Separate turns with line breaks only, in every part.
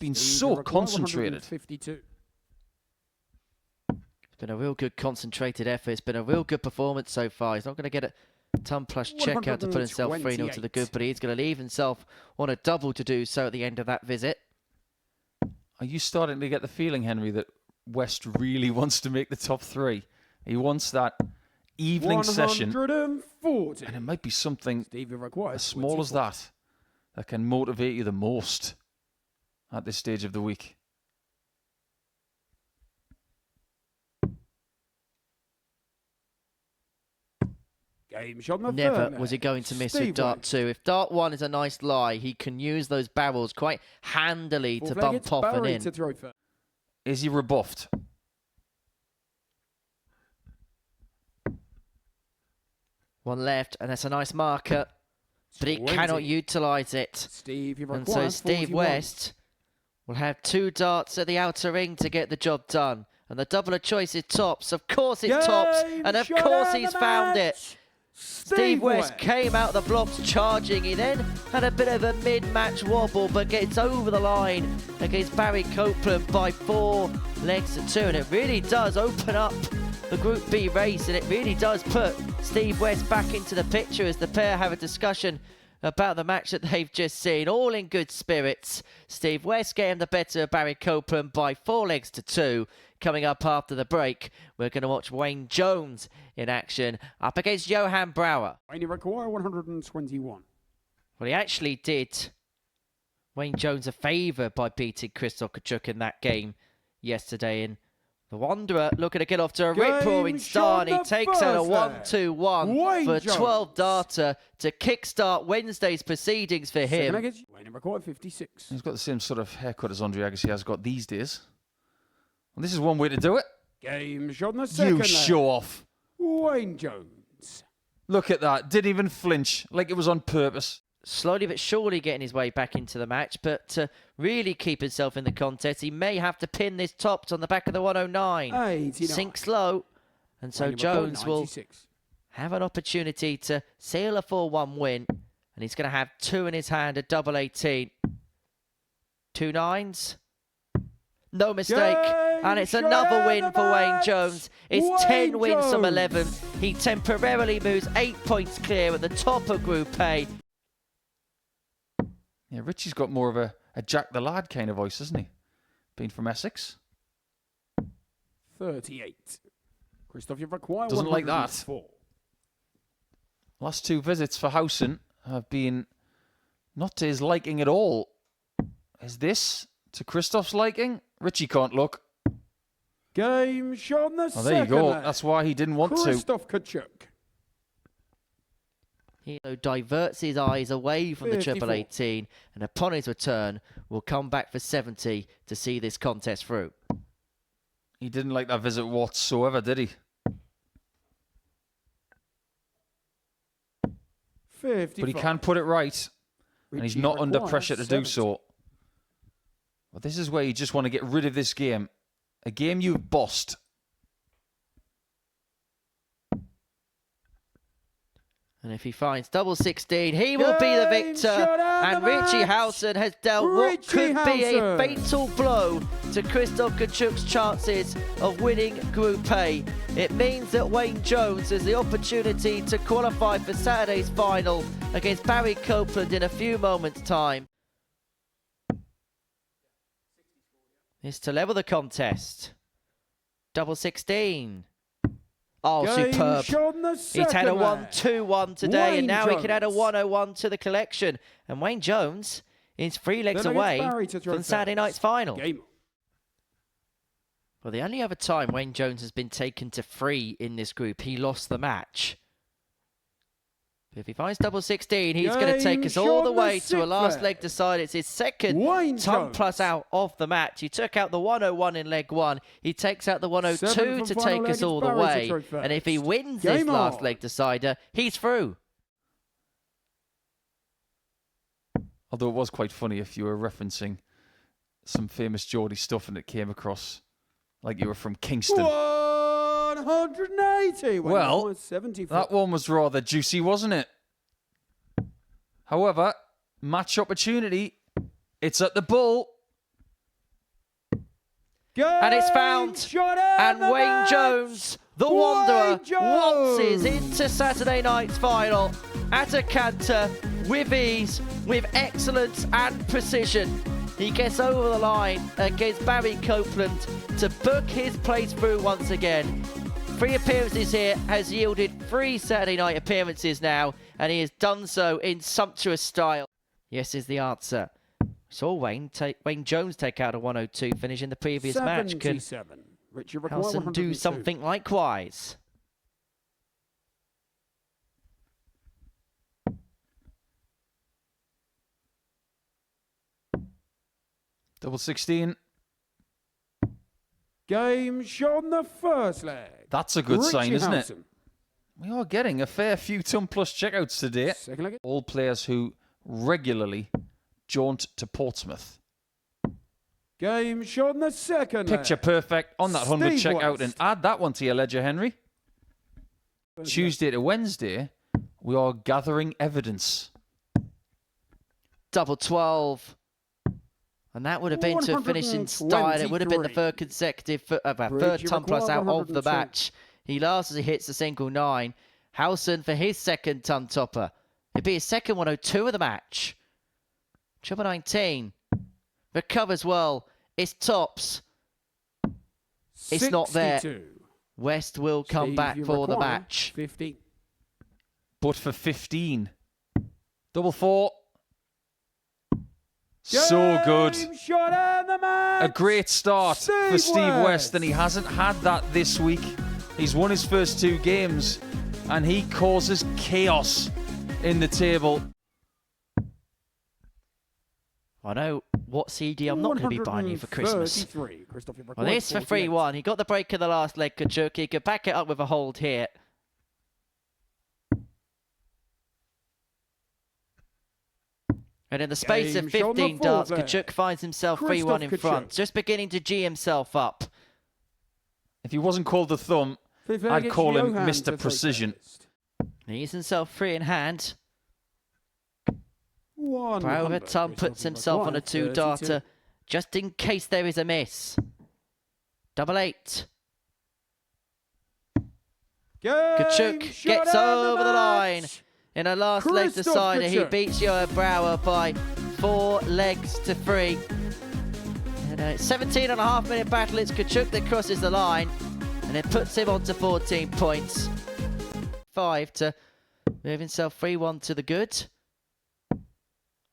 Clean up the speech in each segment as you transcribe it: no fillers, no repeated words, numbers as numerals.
been so concentrated.
It's been a real good concentrated effort. It's been a real good performance so far. He's not going to get a ton plus checkout to put himself 3-0 to the good, but he's going to leave himself on a double to do so at the end of that visit.
Are you starting to get the feeling, Henry, that West really wants to make the top 3? He wants that evening session, and it might be something as small as that can motivate you the most at this stage of the week.
Never was he going to miss with dart 2. If dart 1 is a nice lie, he can use those barrels quite handily to bump off and in.
Is he rebuffed?
One left, and that's a nice marker, but he cannot utilise it. And so Steve West will have 2 darts at the outer ring to get the job done. And the double of choice is tops. Of course it's tops, and of course he's found it. Steve West came out the blocks charging. He then had a bit of a mid-match wobble, but gets over the line against Barry Copeland by 4 legs to 2. And it really does open up the Group B race, and it really does put Steve West back into the picture as the pair have a discussion about the match that they've just seen. All in good spirits. Steve West getting the better of Barry Copeland by 4 legs to 2. Coming up after the break, we're going to watch Wayne Jones in action up against Johan Brouwer.
Only require 121.
Well, he actually did Wayne Jones a favour by beating Krzysztof Kachuk in that game yesterday. And the Wanderer looking to get off to a rip-roaring start. He takes out a 1-2-1 for a 12-darter to kickstart Wednesday's proceedings for him.
Wayne required 56.
He's got the same sort of haircut as Andre Agassi has got these days. Well, this is one way to do it.
Game shot on the second.
You show off.
Wayne Jones.
Look at that. Didn't even flinch, like it was on purpose.
Slowly but surely getting his way back into the match, but to really keep himself in the contest, he may have to pin this topped on the back of the 109.
89.
Sinks low, and so Jones will have an opportunity to seal a 4-1 win, and he's going to have 2 in his hand, a double 18. 2 9s. No mistake, and it's another win for Wayne Jones. It's 10 wins from 11. He temporarily moves 8 points clear at the top of Group A.
Yeah, Richie's got more of a Jack the Lad kind of voice, hasn't he? Being from Essex.
38. Krzysztof, you've required
doesn't like that. Last 2 visits for Howson have been not to his liking at all. Is this to Krzysztof's liking? Richie can't look.
Game shot on the second.
There you go. That's why he didn't want to.
Krzysztof Kachuk.
He diverts his eyes away from
54.
the triple 18, and upon his return will come back for 70 to see this contest through.
He didn't like that visit whatsoever, did he?
55.
But he can put it right, and he's not under pressure to do so. But this is where you just want to get rid of this game. A game you've bossed.
And if he finds double 16, he will be the victor. And Richie Howson has dealt what could be a fatal blow to Krzysztof Kachuk's chances of winning Group A. It means that Wayne Jones has the opportunity to qualify for Saturday's final against Barry Copeland in a few moments' time. Is to level the contest. Double 16. Oh, superb. He's had a 1-2-1 today, and now he can add a 1-0-1 to the collection. And Wayne Jones is 3 legs away from Saturday night's final. Well, the only other time Wayne Jones has been taken to 3 in this group, he lost the match. If he finds double 16, he's going to take us all the way to a last leg decider. It's his second ton plus out of the match. He took out the 101 in leg 1. He takes out the 102 to take us all the way. And if he wins this last leg decider, he's through.
Although it was quite funny if you were referencing some famous Geordie stuff and it came across like you were from Kingston.
180.
Well, that one was rather juicy, wasn't it? However, match opportunity, it's at the Bull.
And it's found. And Wayne Jones, the Wanderer, waltzes into Saturday night's final at a canter with ease, with excellence and precision. He gets over the line against Barry Copeland to book his place through once again. 3 appearances here, has yielded 3 Saturday night appearances now, and he has done so in sumptuous style. Yes is the answer. Saw Wayne Jones take out a 102 finish in the previous match. Can Howson do something likewise?
Double 16.
Game shot on the first leg.
That's a good sign, isn't it?
Howson.
We are getting a fair few ton plus checkouts today.
Second leg.
All players who regularly jaunt to Portsmouth.
Game shot on the second
Picture
leg.
perfect on that 100
Steve
checkout,
West.
and add that one to your ledger, Henry. Tuesday to Wednesday, we are gathering evidence.
Double 12. And that would have been to finish in style. It would have been the third consecutive, third ton plus out of the match. He laughs as he hits the single 9. Howson for his second ton topper. It'd be his second 102 of the match. Triple 19. Recovers well. It's tops. It's
62.
not there. West will come
Steve,
back
you
for the
require
match.
50.
But for 15. Double 4. So good.
Game shot on the match.
A great start for Steve West,
West,
and he hasn't had that this week. He's won his first 2 games, and he causes chaos in the table.
I know what CD I'm not going to be buying you for Christmas. Well, this for 3-1. He got the break in the last leg, Kachuk. He could back it up with a hold here. And in the space of 15 darts, Kachuk finds himself 3-1 in front. Just beginning to G himself up.
If he wasn't called the thumb, I'd call him Mr. Precision.
He's himself 3 in hand.
100.
Brower Tom puts himself on a 2-darter, just in case there is a miss. Double 8. Kachuk gets over the line. In a last leg decider, he beats Johan Brower by 4 legs to 3. And a 17.5-minute battle. It's Kachuk that crosses the line, and it puts him on to 14 points. 5 to move himself 3-1 to the good.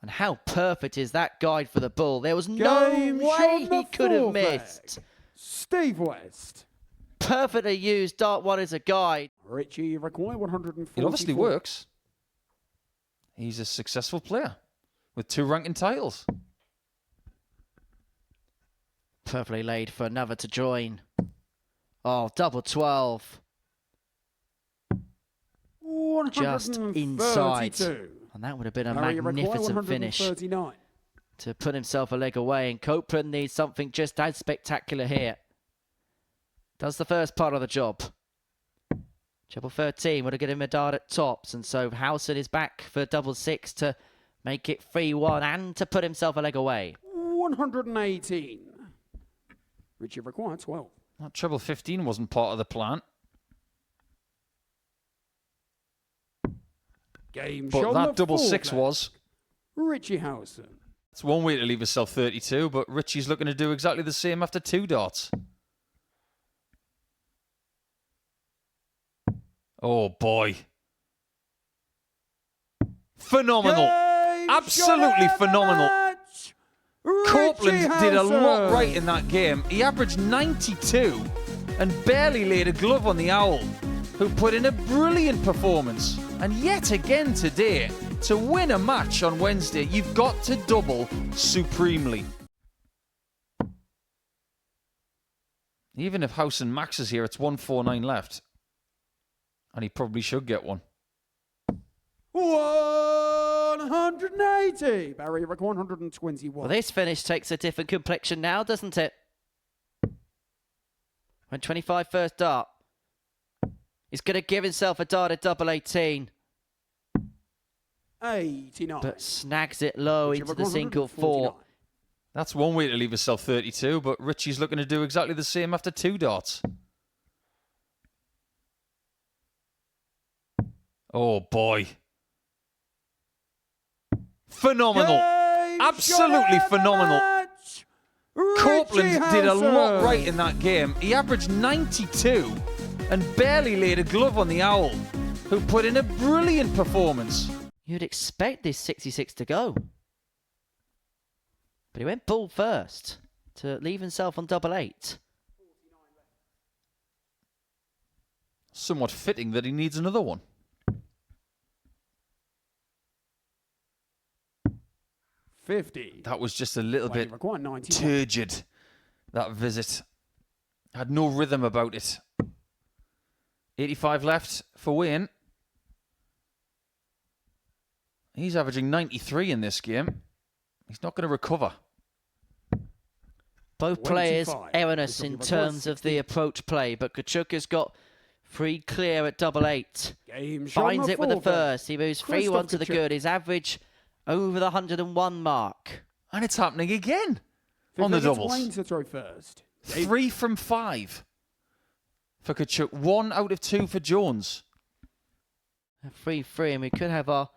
And how perfect is that guide for the bull? There was no way he could have missed.
Steve West.
Perfectly used dart 1 as a guide.
Richie, you require 144.
It obviously works. He's a successful player with 2 ranking titles.
Perfectly laid for another to join. Oh, double 12. Just inside. And that would have been a magnificent finish to put himself a leg away. And Copeland needs something just as spectacular here. Does the first part of the job. Treble 13 would have given him a dart at tops. And so Howson is back for double 6 to make it 3-1 and to put himself a leg away.
118. Richie required 12.
That treble 15 wasn't part of the plan.
Game
but
shot
that double 6
leg.
was.
Richie Howson.
It's one way to leave yourself 32, but Richie's looking to do exactly the same after 2 darts. Oh, boy. Phenomenal. Absolutely phenomenal. Copeland did a lot right in that game. He averaged 92 and barely laid a glove on the Owl, who put in a brilliant performance. And yet again today, to win a match on Wednesday, you've got to double supremely. Even if Howson maxes here, it's 149 left. And he probably should get one.
180. Barry Rick 121.
Well, this finish takes a different complexion now, doesn't it? 125 first dart. He's going to give himself a dart at double 18.
89.
But snags it low into the single 4.
That's one way to leave yourself 32, but Richie's looking to do exactly the same after 2 darts. Oh, boy. Phenomenal. Absolutely phenomenal. Copeland did a lot right in that game. He averaged 92 and barely laid a glove on the Owl, who put in a brilliant performance.
You'd expect this 66 to go. But he went ball first to leave himself on double 8.
Somewhat fitting that he needs another one.
50.
That was just a little bit turgid, that visit. Had no rhythm about it. 85 left for Wayne. He's averaging 93 in this game. He's not going to recover.
Both players erroneous in terms of the approach play, but Kachuk has got free clear at double 8. Finds it with the first. He moves 3-1 to the good. His average over the 101 mark.
And it's happening again on the doubles.
Wayne to throw first.
3 from 5 for Kachuk. 1 out of 2 for Jones.
3-3, and we could have our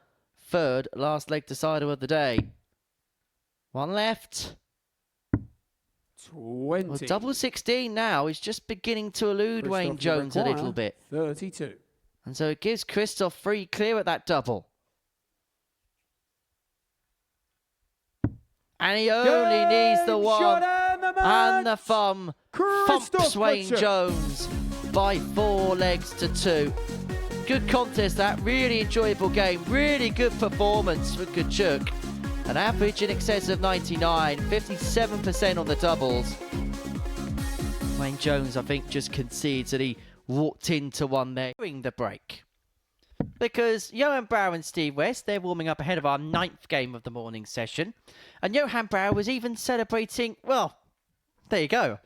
third last leg decider of the day. 1 left.
20.
Well, double 16 now is just beginning to elude Wayne Jones a little bit.
32.
And so it gives Christoph free clear at that double. And he only needs the one and the thumb. Thumps Wayne Jones by 4 legs to 2. Good contest, that. Really enjoyable game. Really good performance for Kachuk. An average in excess of 99, 57% on the doubles. Wayne Jones, I think, just concedes that he walked into one there during the break. Because Johan Brouwer and Steve West, they're warming up ahead of our 9th game of the morning session. And Johan Brouwer was even celebrating, well, there you go.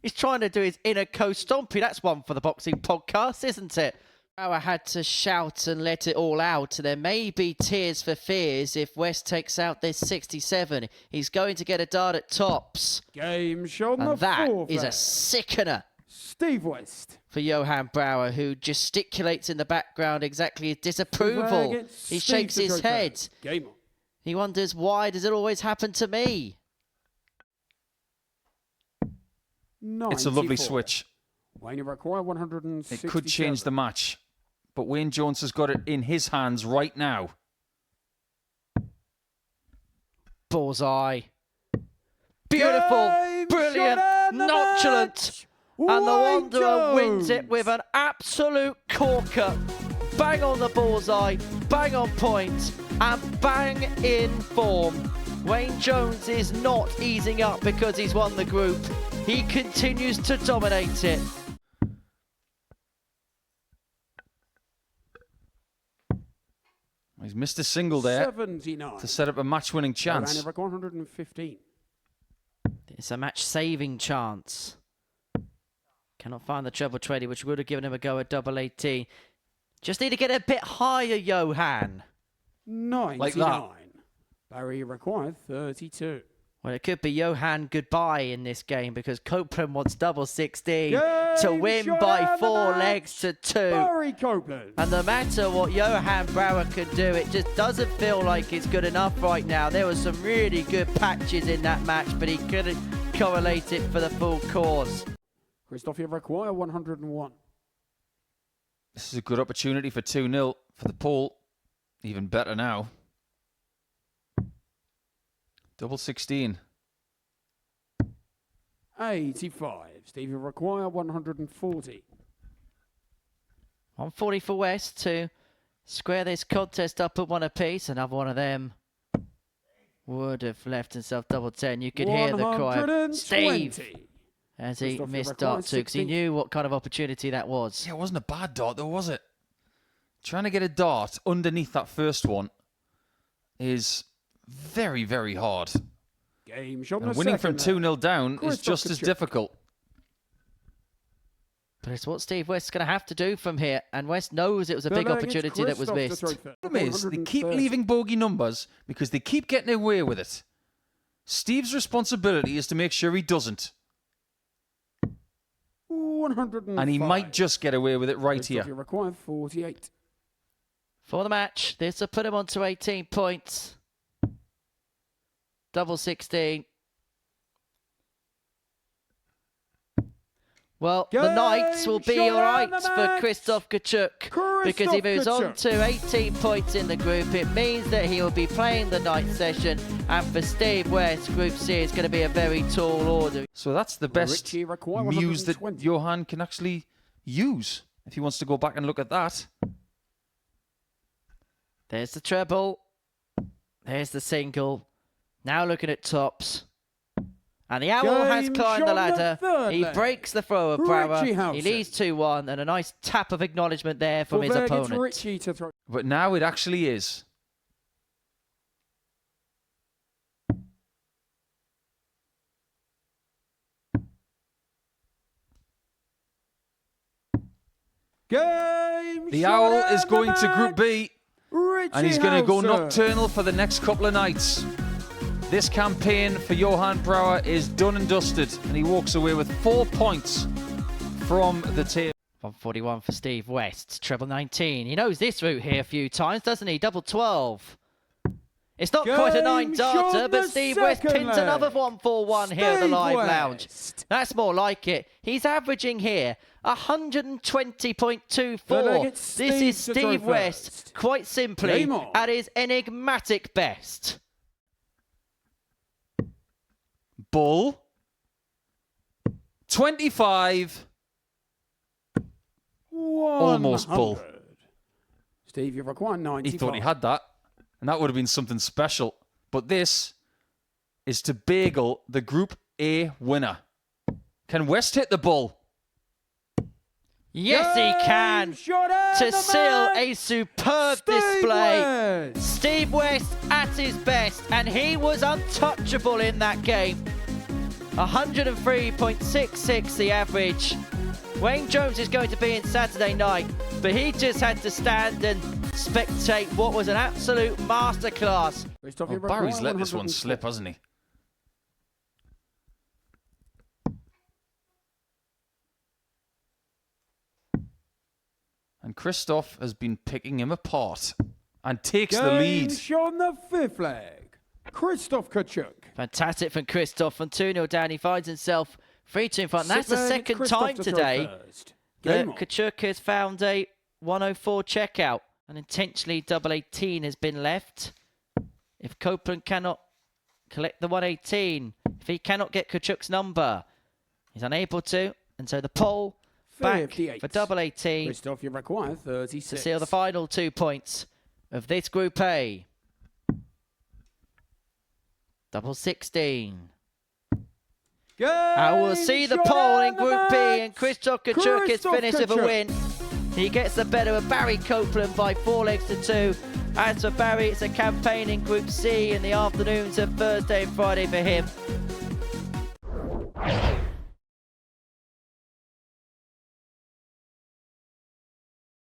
He's trying to do his inner co-stompy. That's one for the boxing podcast, isn't it? Brouwer had to shout and let it all out. There may be tears for fears if West takes out this 67. He's going to get a dart at tops.
Game shown
and that is a sickener.
Steve West.
For Johan Brouwer, who gesticulates in the background exactly his disapproval. He shakes his head.
Game on.
He wonders, why does it always happen to me?
94.
It's a lovely switch.
Wayne require 167.
It could change the match. But Wayne Jones has got it in his hands right now.
Bullseye. Beautiful. Brilliant. Nonchalant. And the Wanderer wins it with an absolute corker. Bang on the bullseye, bang on point, and bang in form. Wayne Jones is not easing up because he's won the group. He continues to dominate it.
He's missed a single there
79.
to set up a match-winning chance.
115.
It's a match-saving chance. Cannot find the treble 20, which would have given him a go at double 18. Just need to get a bit higher, Johan.
99.
Like that.
Barry required 32.
Well, it could be Johan goodbye in this game because Copeland wants double 16 to win by 4 legs to 2.
Barry Copeland.
And no matter what Johan Brouwer could do, it just doesn't feel like it's good enough right now. There were some really good patches in that match, but he couldn't correlate it for the full course.
Christoph require 101.
This is a good opportunity for 2-0 for the Pole. Even better now. Double 16.
85. Stevie require 140.
140 for West to square this contest up at 1 apiece. Another one of them would have left himself double 10. You could hear the cry of Steve as he missed dart 2 because he knew what kind of opportunity that was.
Yeah, it wasn't a bad dart though, was it? Trying to get a dart underneath that first one is very, very hard.
Game shot
and winning from 2-0 down is just as difficult.
But it's what Steve West's going to have to do from here. And West knows it was a big opportunity that was missed.
The problem is they keep leaving bogey numbers because they keep getting away with it. Steve's responsibility is to make sure he doesn't.
105.
And he might just get away with it right
Christoph,
here.
you require 48.
For the match, this will put him on to 18 points. Double 16. Well, the nights will be all right for Christoph Kachuk because he moves on to 18 points in the group. It means that he will be playing the night session, and for Steve West, Group C is going to be a very tall order.
So that's the best
Richie require
news that
120.
Johan can actually use if he wants to go back and look at that.
There's the treble. There's the single. Now looking at tops. And the Owl has climbed the ladder. He breaks the throw of Brower. He leads 2-1, and a nice tap of acknowledgement there from his opponent.
Richie to throw.
But now it actually is.
Game
The
shot
Owl
and
is
the
going to Group
match.
B,
Richie
and he's going to go
Hauser.
nocturnal for the next couple of nights. This campaign for Johan Brower is done and dusted, and he walks away with 4 points from the table.
141 for Steve West, treble 19. He knows this route here a few times, doesn't he? Double 12. It's not quite a 9 darter, but Steve West pins another 141 here at the Live Lounge. That's more like it. He's averaging here 120.24. This is Steve West, quite simply, at his enigmatic best.
Bull. 25. Almost bull.
Steve, you require 95.
He thought he had that, and that would have been something special. But this is to bagel the Group A winner. Can West hit the bull?
Yes, he can. To seal a superb display. Steve West at his best, and he was untouchable in that game. 103.66 the average. Wayne Jones is going to be in Saturday night, but he just had to stand and spectate what was an absolute masterclass.
Oh, Barry's let this one slip, hasn't he? And Christoph has been picking him apart and takes the lead.
On the fifth leg, Christoph Kachuk.
Fantastic from Christoph. From 2-0 down, he finds himself 3-2 in front. And that's the second time today that Kachuk has found a 104 checkout. And intentionally double 18 has been left. If Copeland cannot collect the 118, if he cannot get Kachuk's number, he's unable to. And so the pole back
58.
for double 18
Christoph, you require 36.
to seal the final 2 points of this Group A. Double 16. I will see the pole in Group B, and Christoph Kachuk is finished with a win. He gets the better of Barry Copeland by 4 legs to 2. As for Barry, it's a campaign in Group C in the afternoons of Thursday and Friday for him.